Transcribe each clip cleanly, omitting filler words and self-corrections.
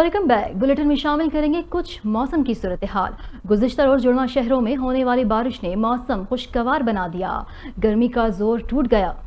Welcome back. Bulletin में शामिल करेंगे कुछ मौसम की सूरत हाल। गुज़िश्ता रोज जुड़वा शहरों में होने वाली बारिश ने मौसम खुशगवार बना दिया, गर्मी का जोर टूट गया।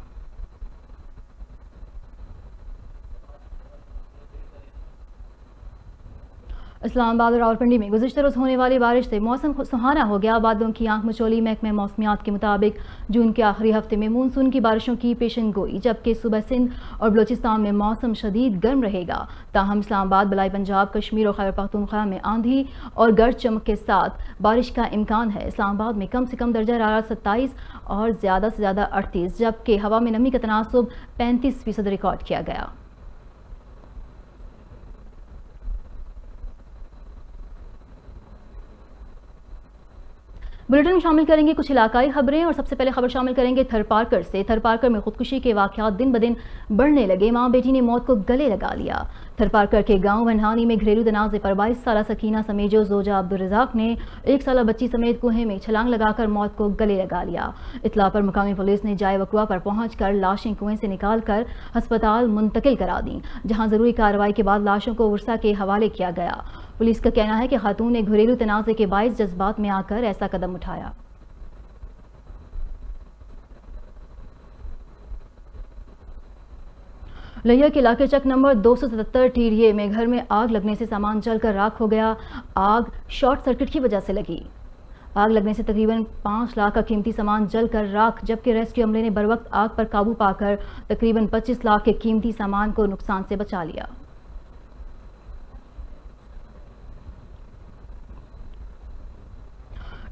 इस्लामाबाद और रावलपिंडी में गुज़िश्ता रोज़ होने वाली बारिश से मौसम सुहाना हो गया। बादलों की आंख मचोली। महकमे मौसमियात के मुताबिक जून के आखिरी हफ्ते में मानसून की बारिशों की पेशन गोई, जबकि सुबह सिंध और बलोचिस्तान में मौसम शदीद गर्म रहेगा। ताहम इस्लामाबाद, बलाई पंजाब, कश्मीर और खैबर पख्तूनख्वा में आंधी और गर्ज चमक के साथ बारिश का इम्कान है। इस्लामाबाद में कम से कम दर्जा हरारत 27 और ज़्यादा से ज़्यादा 38, जबकि हवा में नमी का तनासुब 35% रिकॉर्ड किया गया। बुलेटिन में शामिल करेंगे कुछ इलाकाई खबरें और सबसे पहले खबर शामिल करेंगे थरपारकर से। थरपारकर में खुदकुशी के वाकयात दिन ब दिन बढ़ने लगे। मां बेटी ने मौत को गले लगा लिया। थरपारकर के गांव वनहानी में घरेलू तनाज़े पर 22 साला सकीना समेजो जोजा अब्दुल रज़ाक ने 1 साला बच्ची समेत कुएं में छलांग लगाकर मौत को गले लगा लिया। इतला पर मुकामी पुलिस ने जाए वकुआ पर पहुंचकर लाशें कुएं से निकालकर अस्पताल मुंतकिल करा दी, जहां जरूरी कार्रवाई के बाद लाशों को वर्सा के हवाले किया गया। पुलिस का कहना है कि खातून ने घरेलू तनाज़े के बाइस जज्बात में आकर ऐसा कदम उठाया। लिया के इलाके चक नंबर 277 टीरिये में घर में आग लगने से सामान जलकर राख हो गया। आग शॉर्ट सर्किट की वजह से लगी। आग लगने से तकरीबन 5 लाख का कीमती सामान जलकर राख, जबकि रेस्क्यू अमले ने बरवक्त आग पर काबू पाकर तकरीबन 25 लाख के कीमती सामान को नुकसान से बचा लिया।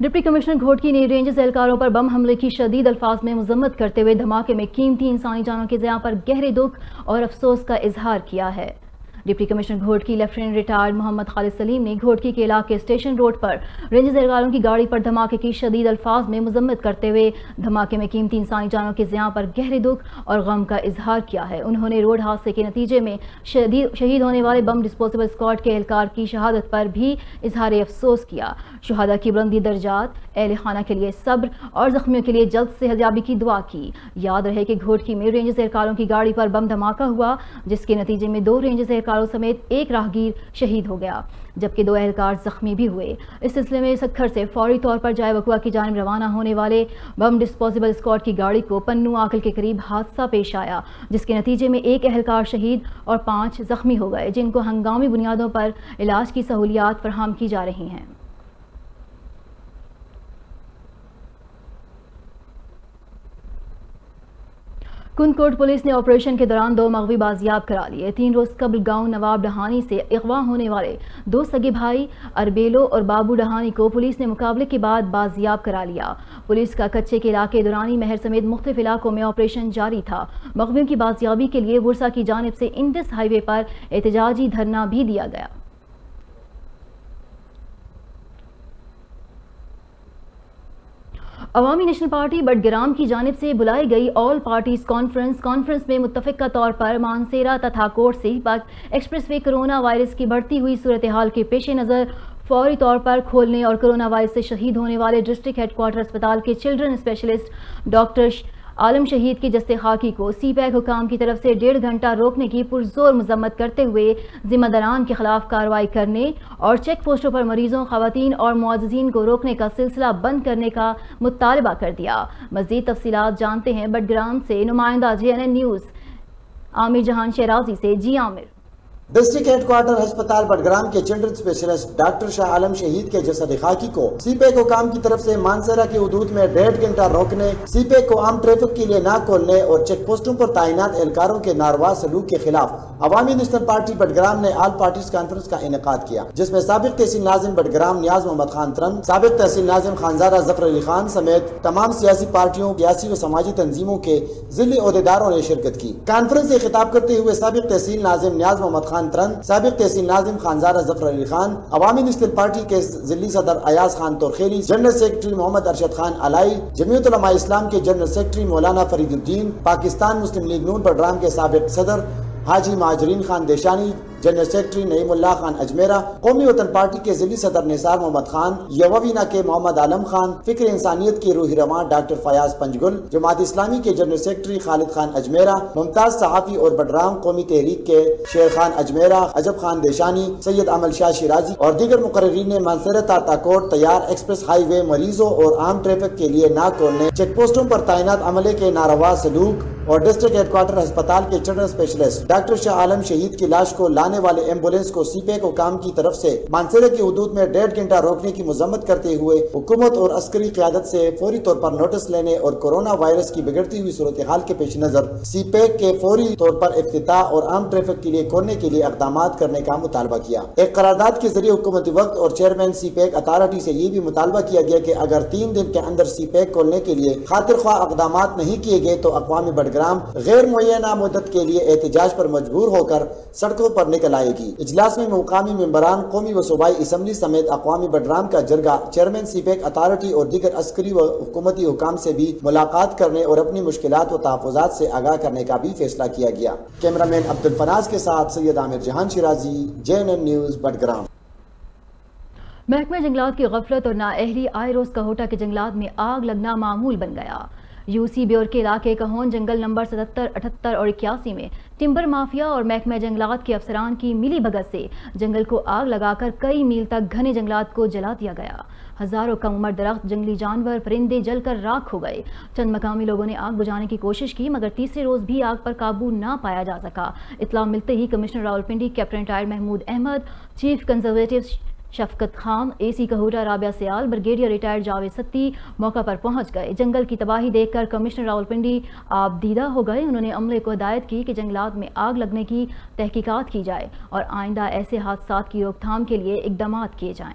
डिप्टी कमिश्नर घोटकी ने रेंजर्स एहलकारों पर बम हमले की शदीद अल्फाज में मजम्मत करते हुए धमाके में कीमती इंसानी जानों के ज़िया पर गहरे दुख और अफसोस का इजहार किया है। Deputy commissioner Ghotki lieutenant retired Mohammad Khalid Saleem ने घोटकी के इलाके स्टेशन रोड पर रेंजर्स एहलकारों की गाड़ी पर धमाके की शदीद अल्फाज में मजम्मत करते हुए धमाके में कीमती इंसानी जानों के ज़िया पर गहरे दुख और गम का इजहार किया है। उन्होंने रोड हादसे के नतीजे में शहीद होने वाले बम डिस्पोजेबल स्क्वाड के एहलकार की शहादत पर भी इजहार अफसोस किया। शुहादा की बुलंदी दर्जात, अहले खाना के लिए सब्र और जख्मियों के लिए जल्द सेहतयाबी की दुआ की। याद रहे कि घोटकी में रेंजर्स एहलकारों की गाड़ी पर बम धमाका हुआ, जिसके नतीजे में 2 रेंजर्स एहलकारों समेत 1 राहगीर शहीद हो गया, जबकि 2 एहलकार जख्मी भी हुए। इस सिलसिले में सक्खर से फौरी तौर पर जाए वकुआ की जानिब रवाना होने वाले बम डिस्पोजेबल स्क्वाड की गाड़ी को पन्नू आकल के करीब हादसा पेश आया, जिसके नतीजे में 1 एहलकार शहीद और 5 जख्मी हो गए, जिनको हंगामी बुनियादों पर इलाज की सहूलियात फराहम की जा रही हैं। कुंदकोट पुलिस ने ऑपरेशन के दौरान 2 मगवी बाजियाब करा लिए। 3 रोज कबल गांव नवाब डहानी से अगवा होने वाले 2 सगे भाई अरबेलो और बाबू डहानी को पुलिस ने मुकाबले के बाद बाजियाब करा लिया। पुलिस का कच्चे के इलाके दुरानी महर समेत मुख्तलिफ इलाकों में ऑपरेशन जारी था। मगवियों की बाजियाबी के लिए वर्सा की जानिब से इंडस हाईवे पर एहतजाजी धरना भी दिया गया। अवामी नेशनल पार्टी बडग्राम की जानिब से बुलाई गई ऑल पार्टीज कॉन्फ्रेंस में मुत्तफिका तौर पर मानसेरा तथा कोट से एक्सप्रेस वे कोरोना वायरस की बढ़ती हुई सूरत हाल के पेश नज़र फौरी तौर पर खोलने और कोरोना वायरस से शहीद होने वाले डिस्ट्रिक्ट हेडक्वार्टर अस्पताल के चिल्ड्रन स्पेशलिस्ट डॉक्टर आलम शहीद की जस्ते खाकी को सीपैक हुकाम की तरफ से 1.5 घंटा रोकने की पुरजोर मजम्मत करते हुए जिम्मेदारान के खिलाफ कार्रवाई करने और चेक पोस्टों पर मरीजों, खवातीन और मुआज़िज़ीन को रोकने का सिलसिला बंद करने का मुतालबा कर दिया। मज़ीद तफसीलात जानते हैं बडग्राम से नुमाइंदा JNN न्यूज़ आमिर जहान शराजी से। जी आमिर। डिस्ट्रिक्ट हेडक्वार्टर अस्पताल बडग्राम के children specialist doctor Shah Alam शहीद के जसद खाकी को सीपैक हुकाम की तरफ से मानसरा की हदूद में 1.5 घंटा रोकने, सीपैक को आम ट्रैफिक के लिए न खोलने और चेक पोस्टों पर तैनात एहलकारों के नारवा सलूक के खिलाफ अवामी नेशनल पार्टी बडग्राम ने ऑल पार्टीज कॉन्फ्रेंस का इनेकाद किया, जिसमें साबिक तहसील नाजिम बडग्राम नियाज मोहम्मद खान तरन, साबिक तहसील नाजिम खानजारा जफर अली खान समेत तमाम सियासी पार्टियों, सियासी व समाजी तंजीमों के जिले ओहदेदारों ने शिरकत की। कॉन्फ्रेंस से खिताब करते हुए साबिक तहसील नाजिम नियाज मोहम्मद खान तरन, साबिक तहसील नाजिम खानजारा जफर अली खान, अवामी नेशनल पार्टी के जिली सदर अयाज खान तोरखेली, जनरल सेक्रेटरी मोहम्मद अरशद खान अलाई, जमीयत उलमा इस्लाम के जनरल सेक्रेटरी मौलाना फरीदुद्दीन, पाकिस्तान मुस्लिम लीग नून बडग्राम के साबिक सदर हाजी महाजरीन खान देशानी, जनरल सेक्रेटरी नईमुल्लाह खान अजमेरा, कौमी वतन पार्टी के जिली सदर निसार मोहम्मद खान, यववीना के मोहम्मद आलम खान, फिक्र इंसानियत के रूही रवां डॉक्टर फयाज पंजगुल, जमात इस्लामी के जनरल सेक्रेटरी खालिद खान अजमेरा, मुमताज सहाफी और बडराम, कौमी तहरीक के शेर खान अजमेरा, अजब खान देशानी, सैयद अमल शाह शिराजी और दीगर मुकर्रीरीन ने मानसरत ताकोट तैयार एक्सप्रेस हाईवे मरीजों और आम ट्रैफिक के लिए ना खोलने, चेक पोस्टों पर तैनात अमले के नारवा सलूक और डिस्ट्रिक्ट हेडक्वार्टर अस्पताल के children specialist doctor Shah Alam शहीद की लाश को लाने वाले एम्बुलेंस को सीपेक हुकाम की तरफ से मानसरे की हदूद में 1.5 घंटा रोकने की मजम्मत करते हुए हुकूमत और अस्करी क़यादत से फौरी तौर पर नोटिस लेने और कोरोना वायरस की बिगड़ती हुई सूरत हाल के पेश नजर सीपेक के फौरी तौर पर इफ्तिताह और आम ट्रैफिक के लिए खोलने के लिए इक़दाम करने का मुतालबा किया। एक करारदाद के जरिए हुकूमती वक्त और चेयरमैन सीपेक अथॉरिटी से ये भी मुतालबा किया गया कि अगर 3 दिन के अंदर सीपेक खोलने के लिए खातिर ख्वाह इक़दाम नहीं किए गए तो अक़वामी बडग्राम गैर मुय्यना मुद्दत के लिए एहतजाज पर मजबूर होकर सड़कों पर निकल आएगी। इजलास में मुकामी मेंबरान, कौमी व सूबाई असम्बली समेत अक़वामी बडग्राम का जरगा चेयरमैन सीपेक अथॉरिटी और दीगर अस्करी व हुकूमती हुकाम से भी मुलाकात करने और अपनी मुश्किलात व तहफ़्फ़ुज़ात से आगाह करने का भी फैसला किया गया। कैमरामैन अब्दुल फनाज के साथ सैयद आमिर जहान शिराजी, JNN न्यूज़ बडग्राम। महकमा जंगलात की गफलत और नाअहली आए रोज कहोटा के जंगलात में आग लगना मामूल बन गया। यूसी ब्योर के इलाके कहोन जंगल नंबर 77, 78 और 81 में टिम्बर माफिया और महकमा जंगलात के अफसरान की मिली भगत से जंगल को आग लगाकर कई मील तक घने जंगलात को जला दिया गया। हजारों कम उम्र दरख्त, जंगली जानवर, परिंदे जलकर राख हो गए। चंद मकामी लोगों ने आग बुझाने की कोशिश की मगर तीसरे रोज भी आग पर काबू ना पाया जा सका। इत्तला मिलते ही commissioner Rawalpindi captain retired Mahmood Ahmed, chief conservative Shafqat Khan, AC Kahuta Rabia Sayal, brigadier retired Javed Satti मौका पर पहुंच गए। जंगल की तबाही देखकर कमिश्नर रावलपिंडी आपदीदा हो गए। उन्होंने अमले को हिदायत की कि जंगलात में आग लगने की तहकीकात की जाए और आइंदा ऐसे हादसात की रोकथाम के लिए इकदाम किए जाएं।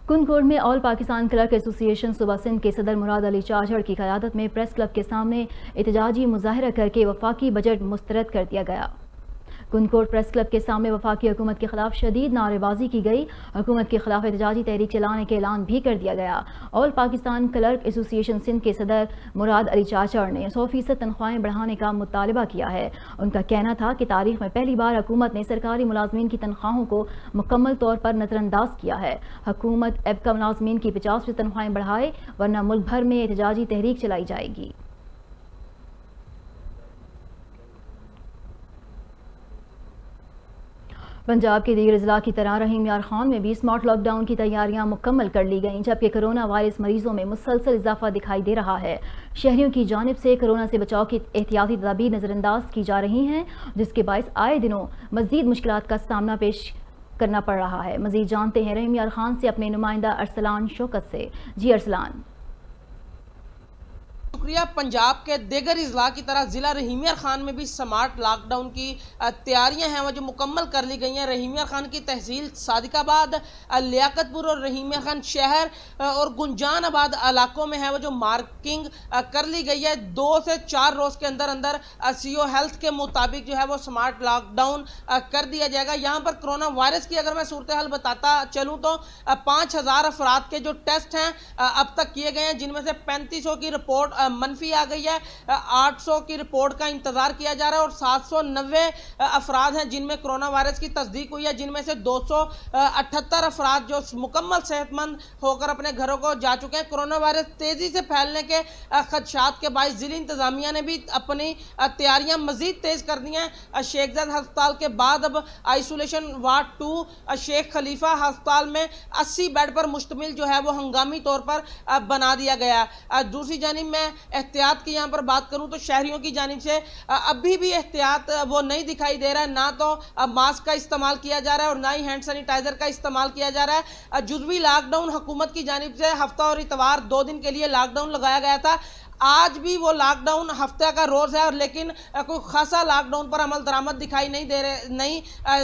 कुंदकोट में ऑल पाकिस्तान क्लर्क एसोसिएशन सूबा सिंध के सदर मुराद अली चाचड़ की क़यादत में प्रेस क्लब के सामने एहतजाजी मुजाहरा करके वफाकी बजट मुस्तरद कर दिया गया। कुंदकोट प्रेस क्लब के सामने वफाकी हुकूमत के खिलाफ शदीद नारेबाजी की गई। हुकूमत के खिलाफ एहतजाजी तहरीक चलाने के ऐलान भी कर दिया गया। All Pakistan clerk association Sindh के सदर मुराद अली चाचड़ ने 100% तनख्वाहें बढ़ाने का मुतालबा किया है। उनका कहना था कि तारीख में पहली बार हुकूमत ने सरकारी मुलाजमीन की तनख्वाहों को मुकम्मल तौर पर नजरअंदाज किया है। हुकूमत एबका मुलाजमीन की 50% तनख्वाहें बढ़ाए वरना मुल्क भर में एहतजाजी तहरीक चलाई जाएगी। पंजाब के दीगर जिला की तरह रहीम यार खान में भी स्मार्ट लॉकडाउन की तैयारियां मुकम्मल कर ली गईं, जबकि कोरोना वायरस मरीजों में मुसलसल इजाफा दिखाई दे रहा है। शहरियों की जानिब से कोरोना से बचाव की एहतियाती तदाबीर नज़रअंदाज की जा रही हैं, जिसके बायस आए दिनों मजीद मुश्किलात का सामना पेश करना पड़ रहा है। मजीद जानते हैं रहीम यार खान से अपने नुमाइंदा अरसलान शौकत से। जी अरसलान। शुक्रिया। पंजाब के देगर इजला की तरह जिला रहीमिया खान में भी स्मार्ट लॉकडाउन की तैयारियां हैं वो जो मुकम्मल कर ली गई हैं। रहीमिया खान की तहसील सादिकाबाद, लियाकतपुर और रहीमिया खान शहर और गुंजानाबाद इलाकों में है वो जो मार्किंग कर ली गई है। 2 से 4 रोज के अंदर अंदर CO हेल्थ के मुताबिक जो है वो स्मार्ट लॉकडाउन कर दिया जाएगा। यहाँ पर कोरोना वायरस की अगर मैं सूरत हाल बताता चलूँ तो 5000 अफराद के जो टेस्ट हैं अब तक किए गए हैं, जिनमें से 3500 की रिपोर्ट मनफी आ गई है। 800 की रिपोर्ट का इंतजार किया जा रहा है और 790 अफराद हैं जिनमें कोरोना वायरस की तस्दीक हुई है, जिनमें से 278 अफराद जो मुकम्मल सेहतमंद होकर अपने घरों को जा चुके हैं। कोरोना वायरस तेजी से फैलने के खदशात के बायस जिला इंतजामिया ने भी अपनी तैयारियां मजीद तेज कर दी हैं। शेख ज़ायद अस्पताल के बाद अब आइसोलेशन वार्ड 2 शेख खलीफा अस्पताल में 80 बेड पर मुश्तमिल जो है वो हंगामी तौर पर बना दिया गया। दूसरी जानिब में एहतियात की यहाँ पर बात करूँ तो शहरियों की जानिब से अभी भी एहतियात वो नहीं दिखाई दे रहा है। ना तो मास्क का इस्तेमाल किया जा रहा है और ना ही हैंड सैनिटाइजर का इस्तेमाल किया जा रहा है। जुज़वी लॉकडाउन हुकूमत की जानिब से हफ्ता और इतवार 2 दिन के लिए लॉकडाउन लगाया गया था। आज भी वो लॉकडाउन हफ्ते का रोज है, और लेकिन कोई खासा लॉकडाउन पर अमल दरामद दिखाई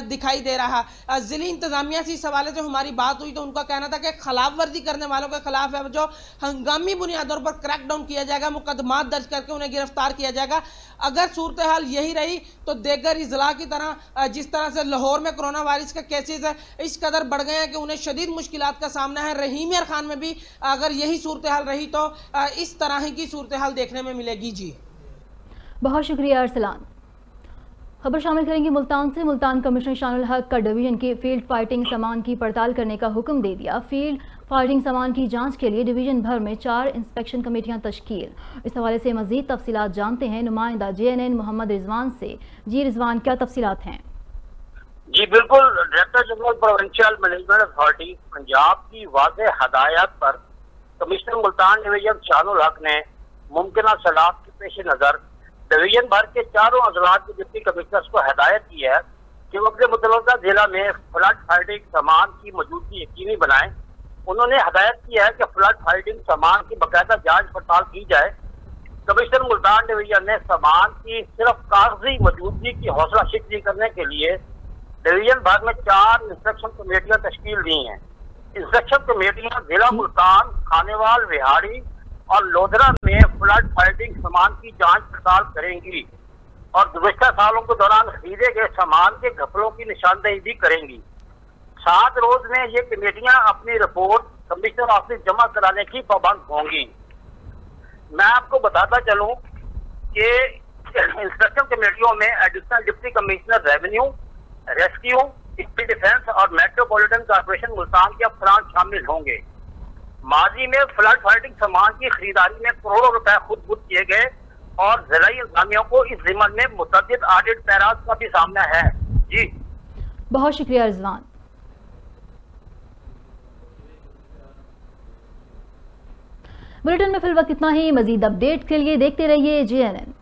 दिखाई दे रहा। जिली इंतजामिया से इस हवाले से हमारी बात हुई तो उनका कहना था कि खिलाफ वर्जी करने वालों के खिलाफ है जो हंगामी बुनियादों पर क्रैकडाउन किया जाएगा, मुकदमा दर्ज करके उन्हें गिरफ्तार किया जाएगा। अगर सूरत हाल यही रही तो देगर इजला की तरह जिस तरह से लाहौर में कोरोना वायरस के केसेस है इस कदर बढ़ गए हैं कि उन्हें शदीद मुश्किलात का सामना है। रहीम यार खान में भी अगर यही सूरत हाल रही तो इस तरह की सूरत हाल देखने में मिलेगी। जी बहुत शुक्रिया अरसलान। खबर शामिल करेंगे मुल्तान से। मुल्तान कमिश्नर शानुल हक का डिवीजन के फील्ड फाइटिंग सामान की पड़ताल करने का हुक्म दे दिया। फील्ड फाइटिंग सामान की जांच के लिए डिवीजन भर में 4 इंस्पेक्शन कमेटियां तश्कील। इस हवाले से मजीद तफसीलात जानते हैं नुमाइंदा JNN मोहम्मद रिजवान से। जी रिजवान, क्या तफसीलात हैं? जी बिल्कुल, director general provincial management authority Punjab की वाज़ेह हदायत पर कमिश्नर मुल्तान डिवीजन शानुल हक ने मुमकिन सलाह के पेश नज़र डिवीजन भर के 4 अजलात के डिप्टी कमिश्नर्स को हदायत की है कि वो अपने मुतल्लिका जिला में फ्लड फाइटिंग सामान की मौजूदगी यकीनी बनाएं। उन्होंने हदायत की है कि फ्लड फाइटिंग सामान की बाकायदा जांच पड़ताल की जाए। कमिश्नर मुल्तान डिवीजन ने सामान की सिर्फ कागजी मौजूदगी की हौसला शिकनी करने के लिए डिवीजन भर में 4 इंस्पेक्शन कमेटियां तश्कील दी हैं। इंस्पेक्शन कमेटियां जिला मुल्तान, खानेवाल, विहाड़ी और लोधरा में फ्लड फाइटिंग सामान की जांच पड़ताल करेंगी और गुज़श्ता सालों के दौरान खरीदे गए सामान के घपलों की निशानदेही भी करेंगी। 7 रोज में ये कमेटियां अपनी रिपोर्ट कमिश्नर ऑफिस जमा कराने की पाबंद होंगी। मैं आपको बताता चलूं कि इंस्पेक्शन कमेटियों में additional deputy commissioner revenue, rescue, civil defence और मेट्रोपॉलिटन कॉर्पोरेशन मुल्तान के अफसरान शामिल होंगे। माजी में फ्लड फाइटिंग सामान की खरीदारी में करोड़ों रुपए खुद किए गए और जिलाई इंतजामिया को इस जिम्मन में मुतअद्दिद ऑडिट पैराज का भी सामना है। जी बहुत शुक्रिया रिजवान। बुलेटिन में फिलहाल इतना ही। मजीद अपडेट के लिए देखते रहिए JNN।